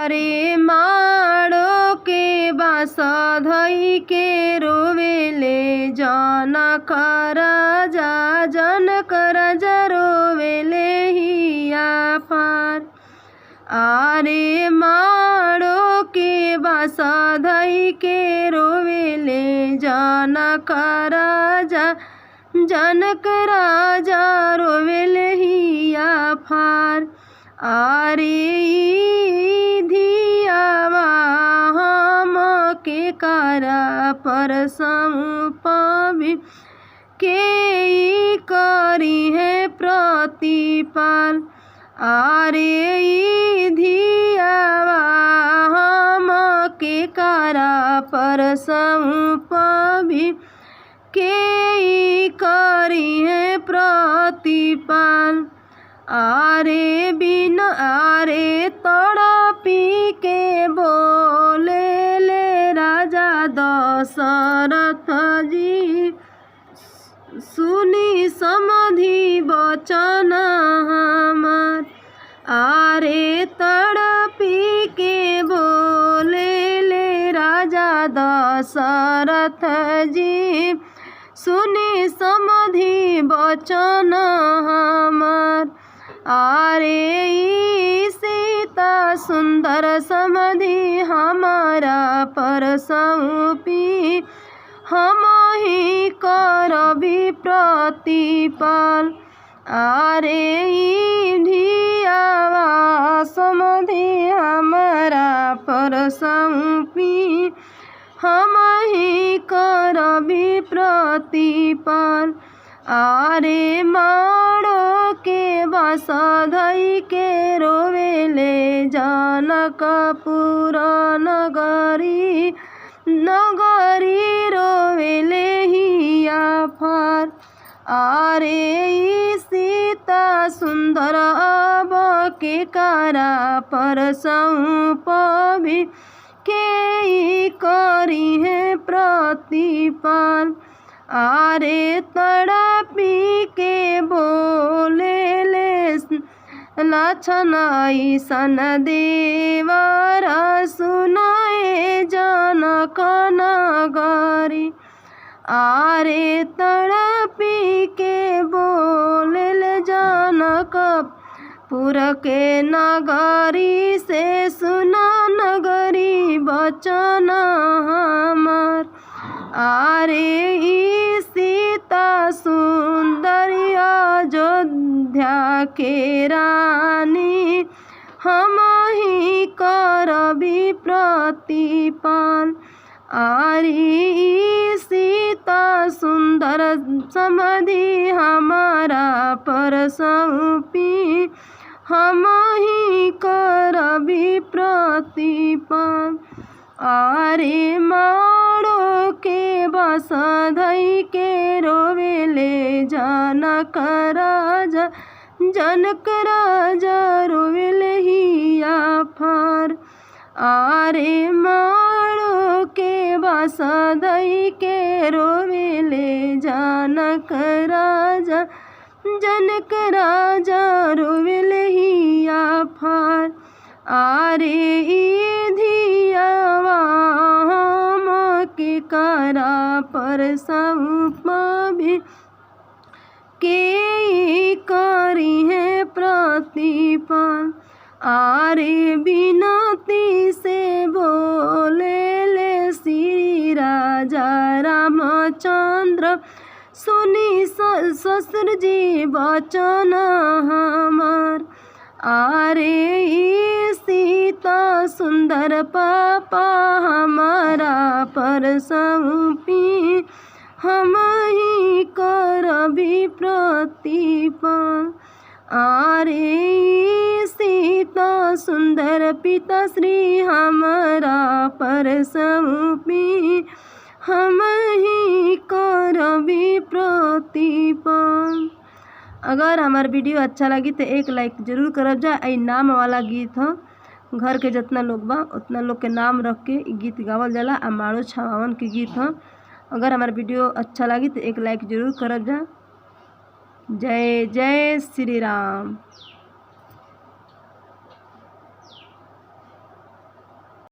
अरे माड़ो के बास धई के रोवेले जनक राजा, जनक राजा रोवेले हिया फार। अरे माड़ो के बास धई के रोवेले जनक राजा, जनक राजा रोवेले हिया फार। अरे धियावा हम के करा पर समुपवि के करी है प्रतिपाल। अरे धियावा हम के करा पर समुपवि के करी है प्रतिपाल। अरे बिना अरे तड़पी के बोले ले राजा दशरथ जी, सुनी समधि वचन हमार। अरे तड़पी के बोले ले राजा दशरथ जी, सुनी समधि वचन हमार। अरे सीता सुंदर समधि हमारा पर सौंपी, हम ही करबी प्रतिपाल। अरे धियावा समधि हमारा पर सौंपी, हम ही करबी प्रतिपाल। अरे माड़ो के बास धई के रोवेले जनकपुर नगरी, नगरी रोवेले हिया फार। अरे सीता सुंदर अब के करा पर सौंपवि के करी है प्रतिपाल। अरे तड़पी के बोले ले लक्षण ऐसन देवर, सुनाए जनक नगरी। अरे तड़पी के बोले ले जनकपुर के नगरी से, सुना नगरी वचन हमार। अरे सीता सुंदरी अयोध्या के रानी, हम ही करबी प्रतिपाल। अरे सीता सुंदर समधि हमारा पर सौंपी, हम ही करबी प्रतिपाल। अरे माड़ो के बास धई के रोवेले जनक राजा, जनक राजा रोवेले हिया फार। अरे माड़ो के बास धई के रोवेले जनक राजा, जनक राजा रोवेले हिया फार। अरे धियावा हम के करा पर सौंपवि के करी है प्रतिपाल। अरे बिनती से बोले ले श्री राजा रामचंद्र, सुनी ससुर जी वचन हमार। अरे सीता सुंदर पापा हमारा पर सौंपी, हम ही करबी प्रतिपाल। अरे सीता सुंदर पिता श्री हमारा पर सौंपी, हम ही करबी प्रतिपाल। अगर हमार वीडियो अच्छा लगी तो एक लाइक जरूर करब जा। आई नाम वाला गीत ह, घर के जितना लोग बा उतना लोग के नाम रख के गीत गावल जाला। आ माड़ो छावन के गीत ह। अगर हमार वीडियो अच्छा लगी तो एक लाइक जरूर करब जा। जय जय श्री राम।